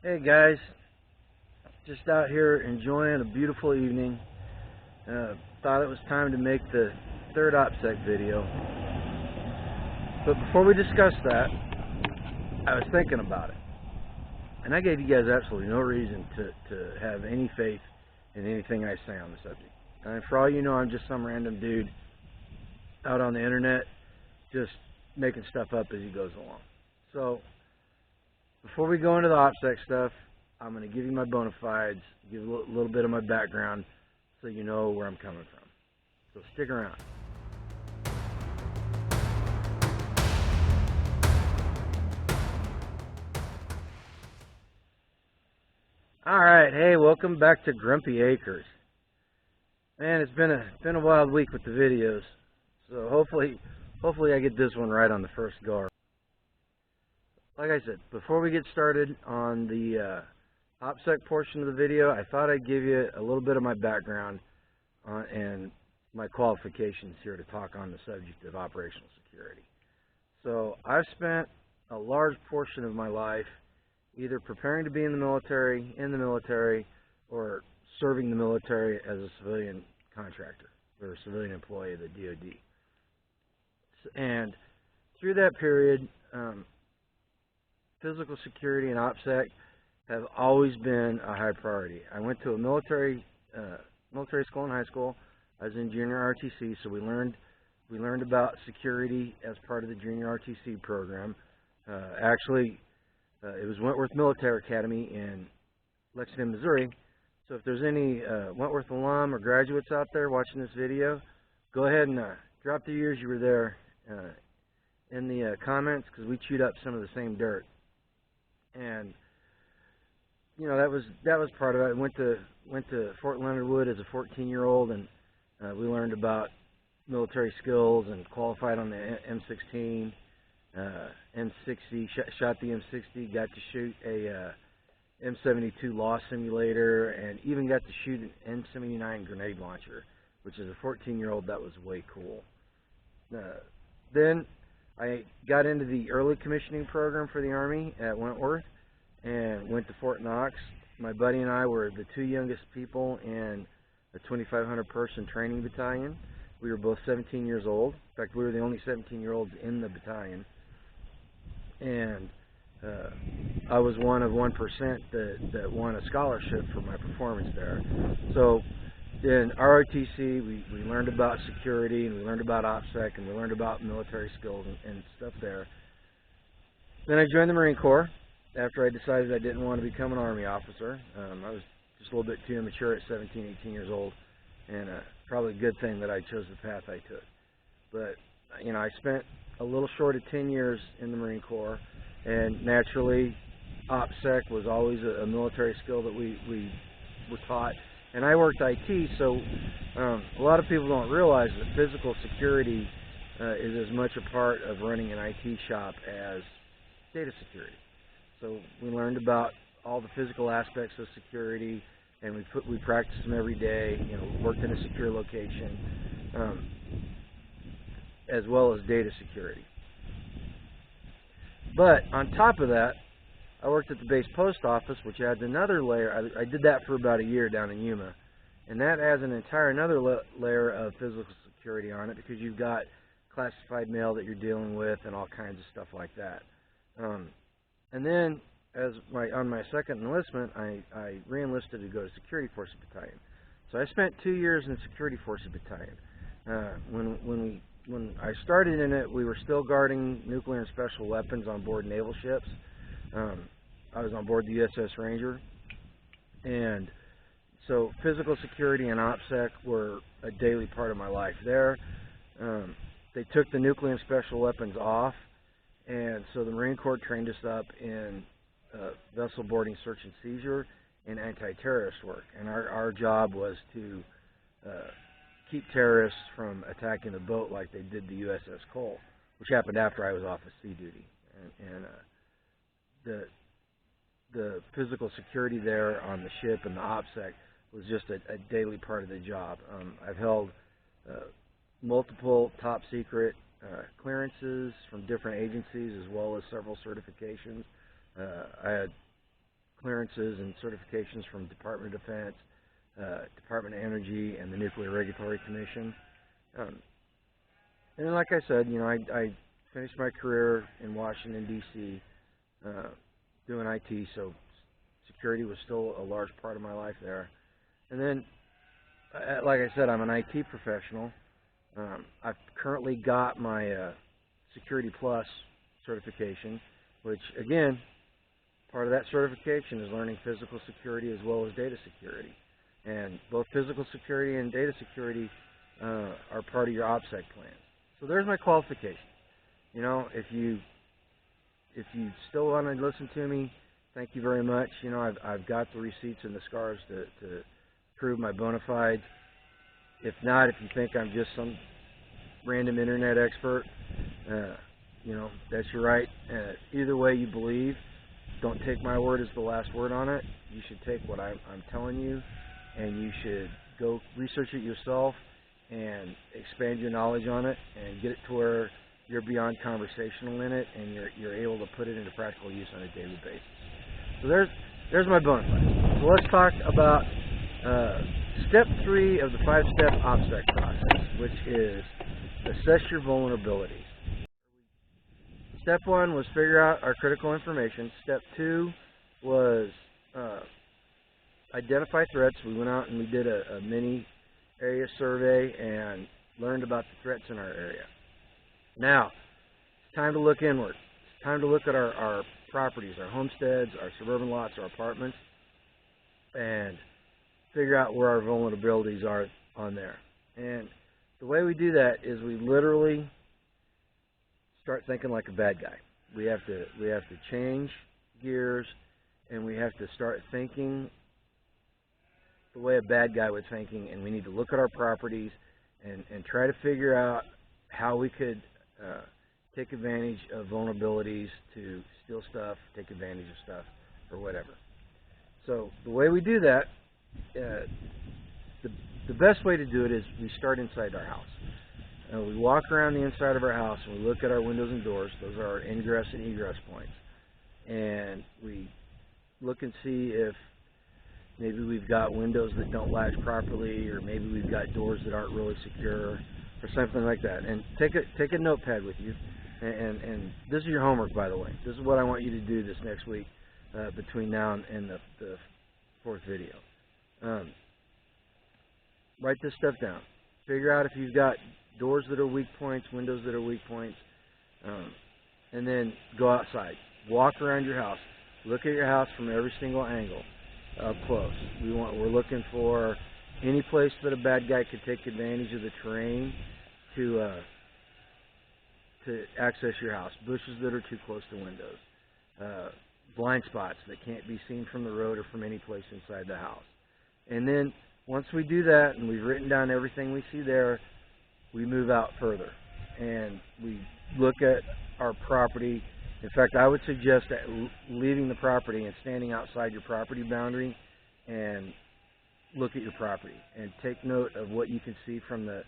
Hey guys, just out here enjoying a beautiful evening. Thought it was time to make the third OpSec video. But before we discuss that, I was thinking about it. And I gave you guys absolutely no reason to have any faith in anything I say on the subject. And for all you know, I'm just some random dude out on the internet just making stuff up as he goes along. So, before we go into the OpSec stuff, I'm going to give you my bona fides, give a little bit of my background so you know where I'm coming from. So stick around. Alright, hey, welcome back to Grumpy Acres. Man, it's been a wild week with the videos. So hopefully I get this one right on the first go. Like I said, before we get started on the OpSec portion of the video, I thought I'd give you a little bit of my background and my qualifications here to talk on the subject of operational security. So I've spent a large portion of my life either preparing to be in the military, or serving the military as a civilian contractor or a civilian employee of the DoD. And through that period, physical security and OpSec have always been a high priority. I went to a military school in high school. I was in junior RTC, so we learned about security as part of the junior RTC program. Actually, it was Wentworth Military Academy in Lexington, Missouri. So if there's any Wentworth alum or graduates out there watching this video, go ahead and drop the years you were there in the comments, because we chewed up some of the same dirt. And you know, that was part of it. I went to Fort Leonard Wood as a 14-year-old, and we learned about military skills and qualified on the M16, M60. Shot the M60. Got to shoot a M72 law simulator, and even got to shoot an M79 grenade launcher, which is a 14-year-old. That was way cool. Then I got into the early commissioning program for the Army at Wentworth and went to Fort Knox. My buddy and I were the two youngest people in a 2,500 person training battalion. We were both 17 years old. In fact, we were the only 17-year-olds in the battalion. And I was one of 1% that won a scholarship for my performance there. So in ROTC, we learned about security, and we learned about OpSec, and we learned about military skills and stuff there. Then I joined the Marine Corps after I decided I didn't want to become an Army officer. I was just a little bit too immature at 17, 18 years old, and probably a good thing that I chose the path I took. But, you know, I spent a little short of 10 years in the Marine Corps, and naturally, OpSec was always a military skill that we were taught. And I worked IT, so a lot of people don't realize that physical security is as much a part of running an IT shop as data security. So we learned about all the physical aspects of security, and we practiced them every day. You know, worked in a secure location, as well as data security. But on top of that, I worked at the base post office, which adds another layer. I did that for about a year down in Yuma, and that adds another layer of physical security on it, because you've got classified mail that you're dealing with and all kinds of stuff like that. And then, on my second enlistment, I re-enlisted to go to Security Forces Battalion. So I spent 2 years in the Security Forces Battalion. When I started in it, we were still guarding nuclear and special weapons on board naval ships. I was on board the USS Ranger, and so physical security and OpSec were a daily part of my life there. They took the nuclear and special weapons off, and so the Marine Corps trained us up in vessel boarding, search and seizure, and anti-terrorist work. And our job was to keep terrorists from attacking the boat like they did the USS Cole, which happened after I was off of sea duty. And the physical security there on the ship and the OpSec was just a daily part of the job. I've held multiple top secret clearances from different agencies, as well as several certifications. I had clearances and certifications from Department of Defense, Department of Energy, and the Nuclear Regulatory Commission. And then, like I said, I finished my career in Washington, D.C., doing IT, so security was still a large part of my life there. And then, like I said, I'm an IT professional. I've currently got my Security Plus certification, which, again, part of that certification is learning physical security as well as data security. And both physical security and data security are part of your OpSec plan. So there's my qualifications. If you still want to listen to me, thank you very much. I've got the receipts and the scars to prove my bona fides. If not, if you think I'm just some random internet expert, that's your right. Either way you believe, don't take my word as the last word on it. You should take what I'm telling you, and you should go research it yourself and expand your knowledge on it and get it to where you're beyond conversational in it and you're able to put it into practical use on a daily basis. So there's my bona fides. So let's talk about step 3 of the 5-step OpSec process, which is assess your vulnerabilities. Step 1 was figure out our critical information. Step 2 was identify threats. We went out and we did a mini area survey and learned about the threats in our area. Now, it's time to look inward. It's time to look at our properties, our homesteads, our suburban lots, our apartments, and figure out where our vulnerabilities are on there. And the way we do that is we literally start thinking like a bad guy. We have to change gears, and we have to start thinking the way a bad guy was thinking, and we need to look at our properties and try to figure out how we could take advantage of vulnerabilities to steal stuff, take advantage of stuff, or whatever. So the way we do that, the best way to do it is we start inside our house. We walk around the inside of our house and we look at our windows and doors. Those are our ingress and egress points. And we look and see if maybe we've got windows that don't latch properly, or maybe we've got doors that aren't really secure, or something like that. And take a notepad with you. And this is your homework, by the way. This is what I want you to do this next week between now and the 4th video. Write this stuff down. Figure out if you've got doors that are weak points, windows that are weak points, and then go outside. Walk around your house. Look at your house from every single angle up close. We're looking for any place that a bad guy could take advantage of the terrain to access your house. Bushes that are too close to windows. Blind spots that can't be seen from the road or from any place inside the house. And then once we do that and we've written down everything we see there, we move out further and we look at our property. In fact, I would suggest that leaving the property and standing outside your property boundary and look at your property and take note of what you can see from the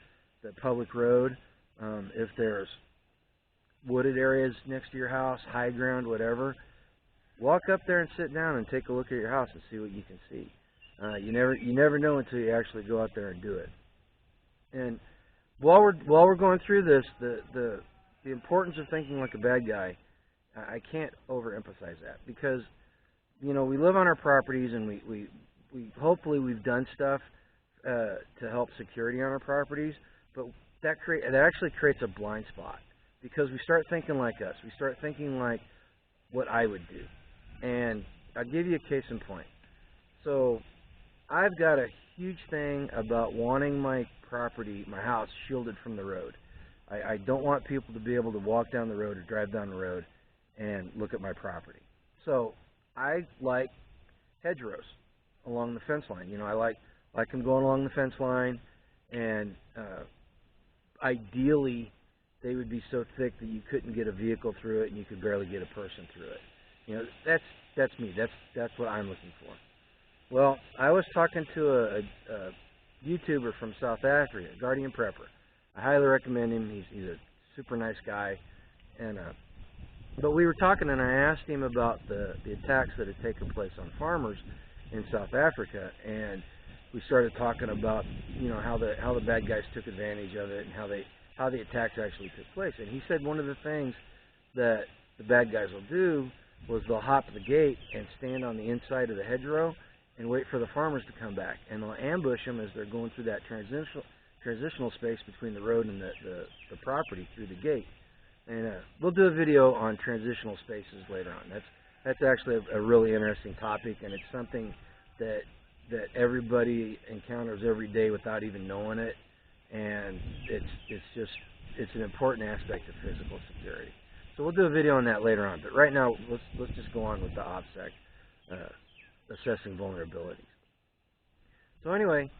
public road. If there's wooded areas next to your house, high ground, whatever, walk up there and sit down and take a look at your house and see what you can see. You never know until you actually go out there and do it. And while we're going through this, the importance of thinking like a bad guy, I can't overemphasize that, because we live on our properties and we hopefully we've done stuff to help security on our properties, but that actually creates a blind spot, because we start thinking like us. We start thinking like what I would do. And I'll give you a case in point. So I've got a huge thing about wanting my property, my house, shielded from the road. I don't want people to be able to walk down the road or drive down the road and look at my property. So I like hedgerows along the fence line. I like them going along the fence line, and ideally they would be so thick that you couldn't get a vehicle through it and you could barely get a person through it. That's me. That's what I'm looking for. Well, I was talking to a YouTuber from South Africa, Guardian Prepper. I highly recommend him. He's a super nice guy, and But we were talking, and I asked him about the attacks that had taken place on farmers in South Africa, and we started talking about, you know, how the bad guys took advantage of it and how the attacks actually took place. And he said one of the things that the bad guys will do was they'll hop the gate and stand on the inside of the hedgerow and wait for the farmers to come back, and they'll ambush them as they're going through that transitional space between the road and the property through the gate. And we'll do a video on transitional spaces later on. That's actually a really interesting topic, and it's something that everybody encounters every day without even knowing it, and it's an important aspect of physical security. So we'll do a video on that later on. But right now, let's just go on with the OpSec, assessing vulnerabilities. So anyway,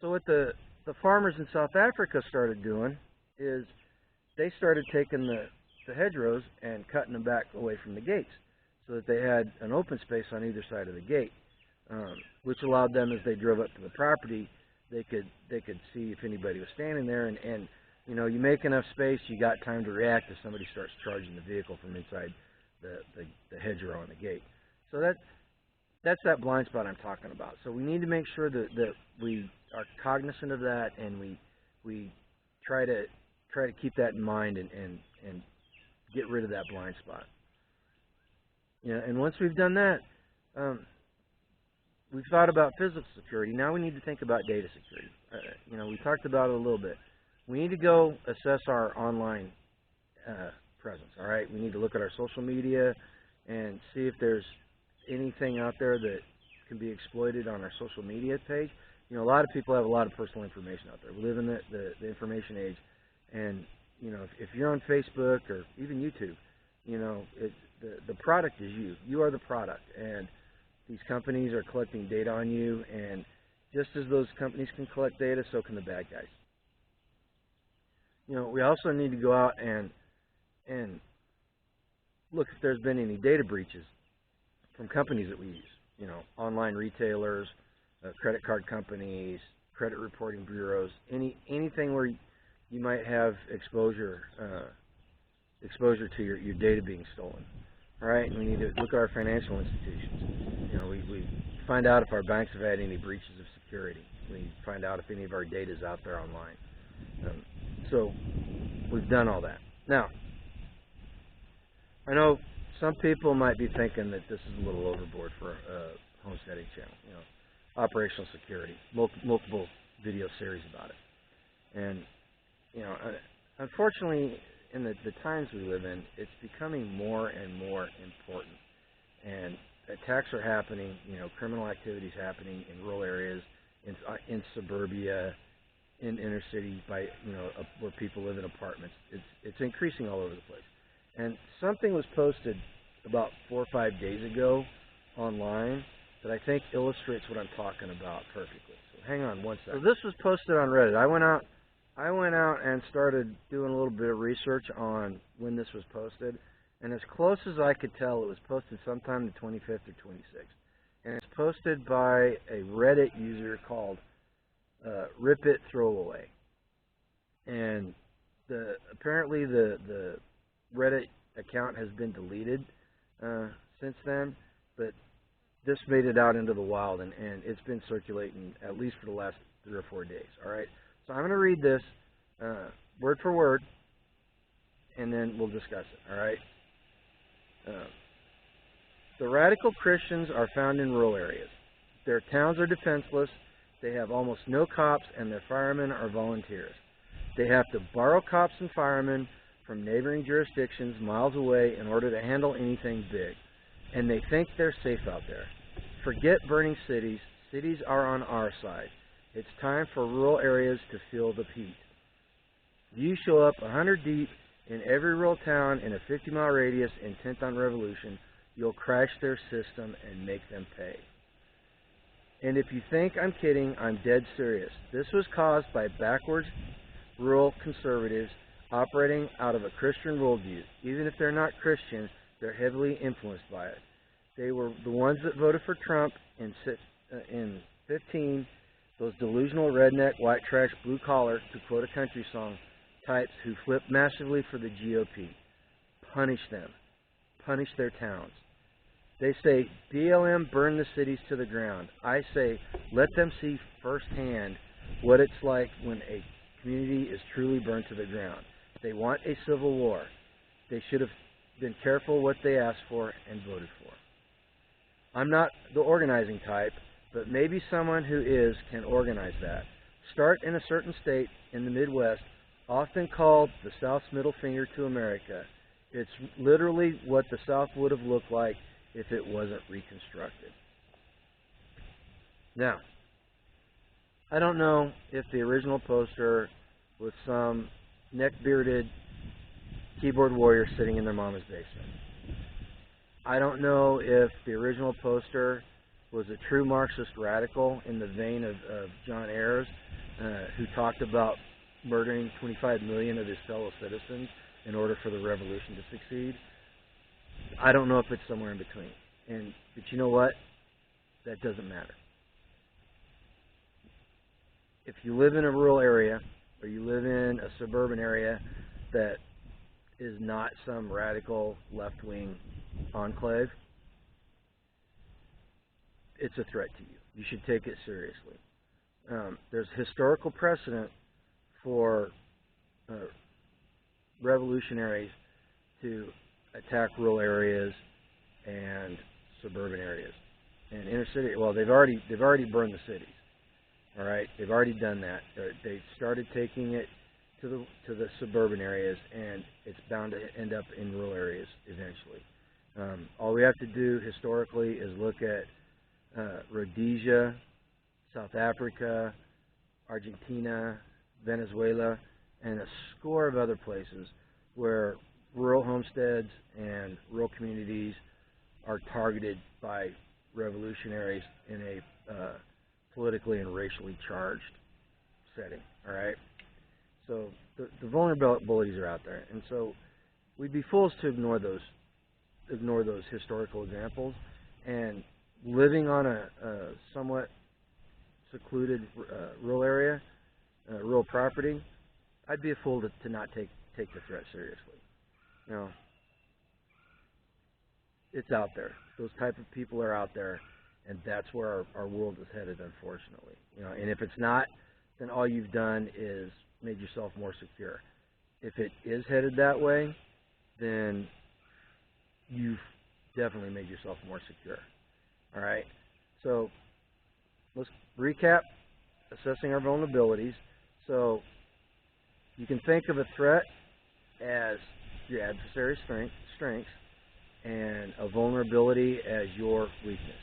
so what the farmers in South Africa started doing is they started taking the hedgerows and cutting them back away from the gates so that they had an open space on either side of the gate, which allowed them, as they drove up to the property, they could see if anybody was standing there, and you know, you make enough space, you got time to react if somebody starts charging the vehicle from inside the hedgerow on the gate. So that's that blind spot I'm talking about. So we need to make sure that we are cognizant of that, and we try to keep that in mind and get rid of that blind spot. Yeah, and once we've done that, we've thought about physical security. Now we need to think about data security. You know, we talked about it a little bit. We need to go assess our online presence. All right, we need to look at our social media and see if there's anything out there that can be exploited on our social media page. You know, a lot of people have a lot of personal information out there. We live in the information age, and you know, if you're on Facebook or even YouTube, you know, the product is you. You are the product, and these companies are collecting data on you, and just as those companies can collect data, so can the bad guys. You know, we also need to go out and look if there's been any data breaches from companies that we use. You know, online retailers, credit card companies, credit reporting bureaus, anything where you might have exposure to your data being stolen. All right, and we need to look at our financial institutions. You know, we find out if our banks have had any breaches of security. We find out if any of our data is out there online. So we've done all that. Now, I know some people might be thinking that this is a little overboard for a homesteading channel. You know, operational security, multiple video series about it, and you know, unfortunately, in the times we live in, it's becoming more and more important. And attacks are happening, you know, criminal activities happening in rural areas, in suburbia, in inner cities, by, you know, where people live in apartments. It's increasing all over the place. And something was posted about 4 or 5 days ago online that I think illustrates what I'm talking about perfectly. So hang on one second. So this was posted on Reddit. I went out and started doing a little bit of research on when this was posted, and as close as I could tell, it was posted sometime the 25th or 26th. And it's posted by a Reddit user called Rip It Throwaway. And apparently the Reddit account has been deleted since then, but this made it out into the wild, and it's been circulating at least for the last 3 or 4 days. All right. So I'm going to read this word for word, and then we'll discuss it, all right? The radical Christians are found in rural areas. Their towns are defenseless. They have almost no cops, and their firemen are volunteers. They have to borrow cops and firemen from neighboring jurisdictions miles away in order to handle anything big. And they think they're safe out there. Forget burning cities. Cities are on our side. It's time for rural areas to feel the heat. You show up 100 deep in every rural town in a 50-mile radius intent on revolution, you'll crash their system and make them pay. And if you think I'm kidding, I'm dead serious. This was caused by backwards rural conservatives operating out of a Christian worldview. Even if they're not Christian, they're heavily influenced by it. They were the ones that voted for Trump in 15, those delusional redneck, white trash, blue collar, to quote a country song, types who flipped massively for the GOP. Punish them. punish their towns. They say, BLM, burn the cities to the ground. I say, let them see firsthand what it's like when a community is truly burned to the ground. They want a civil war. They should have been careful what they asked for and voted for. I'm not the organizing type, but maybe someone who is can organize that. Start in a certain state in the Midwest, often called the South's middle finger to America. It's literally what the South would have looked like if it wasn't reconstructed. Now, I don't know if the original poster was some neck-bearded keyboard warrior sitting in their mama's basement. I don't know if the original poster was a true Marxist radical in the vein of John Ayres, who talked about murdering 25 million of his fellow citizens in order for the revolution to succeed. I don't know if it's somewhere in between. But you know what? That doesn't matter. If you live in a rural area, or you live in a suburban area that is not some radical left-wing enclave, it's a threat to you. You should take it seriously. There's historical precedent for revolutionaries to attack rural areas and suburban areas and inner city. Well, they've already burned the cities. All right, they've already done that. They started taking it to the suburban areas, and it's bound to end up in rural areas eventually. All we have to do historically is look at Rhodesia, South Africa, Argentina, Venezuela, and a score of other places where rural homesteads and rural communities are targeted by revolutionaries in a politically and racially charged setting. All right, so the vulnerabilities are out there, and so we'd be fools to ignore those historical examples. And living on a somewhat secluded rural area, rural property, I'd be a fool to not take the threat seriously. You know, it's out there. Those type of people are out there, and that's where our world is headed, unfortunately. You know, and if it's not, then all you've done is made yourself more secure. If it is headed that way, then you've definitely made yourself more secure. All right. So let's recap: assessing our vulnerabilities. So you can think of a threat as your adversary's strength and a vulnerability as your weakness.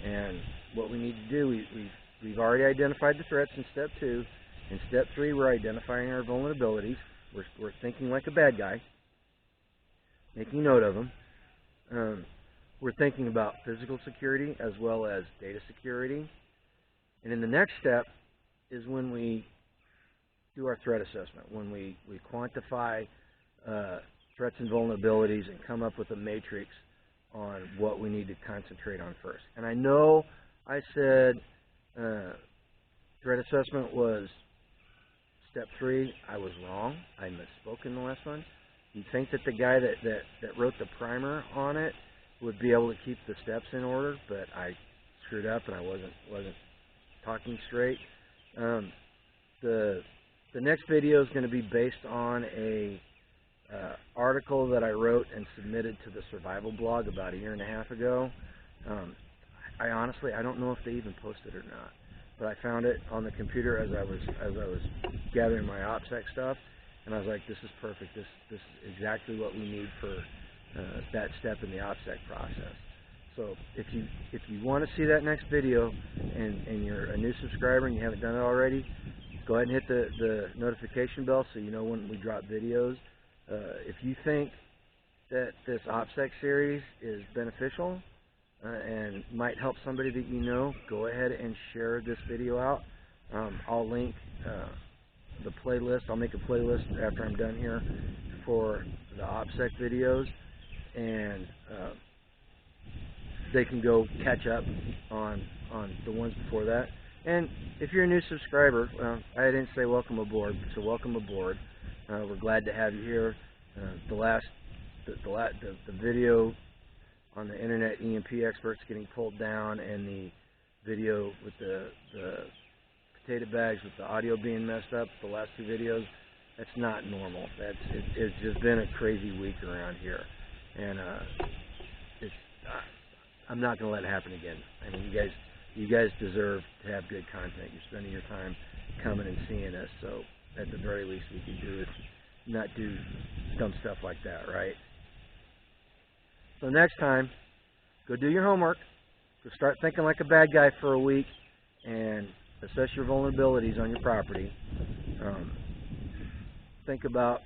And what we need to do, we've already identified the threats in step 2. In step 3, we're identifying our vulnerabilities. We're thinking like a bad guy, making note of them. We're thinking about physical security as well as data security. And in the next step is when we do our threat assessment, when we quantify threats and vulnerabilities and come up with a matrix on what we need to concentrate on first. And I know I said threat assessment was step 3. I was wrong. I misspoke in the last one. You'd think that the guy that wrote the primer on it would be able to keep the steps in order, but I screwed up and I wasn't talking straight. The next video is going to be based on a article that I wrote and submitted to the Survival blog about 1.5 years ago. I honestly don't know if they even posted it or not, but I found it on the computer as I was gathering my OpSec stuff, and I was like, this is perfect. This is exactly what we need for that step in the OpSec process. So if you want to see that next video and you're a new subscriber and you haven't done it already, go ahead and hit the notification bell so you know when we drop videos. If you think that this OpSec series is beneficial and might help somebody that you know, go ahead and share this video out. I'll link the playlist. I'll make a playlist after I'm done here for the OpSec videos, and they can go catch up on the ones before that. And if you're a new subscriber, I didn't say welcome aboard, so welcome aboard. We're glad to have you here. The last the video on the internet EMP experts getting pulled down, and the video with the potato bags with the audio being messed up, the last two videos, that's not normal. It's just been a crazy week around here, and I'm not going to let it happen again. I mean, you guys deserve to have good content. You're spending your time coming and seeing us, so at the very least we can do is not do dumb stuff like that, right? So next time, go do your homework. Go start thinking like a bad guy for a week, and assess your vulnerabilities on your property. Think about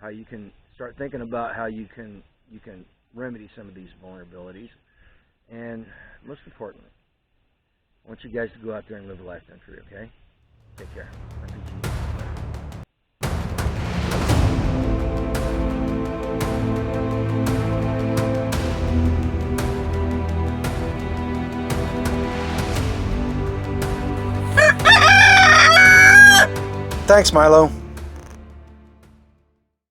how you can start thinking about how you can remedy some of these vulnerabilities, and most importantly, I want you guys to go out there and live a life done free. Okay? Take care. Thanks, Milo.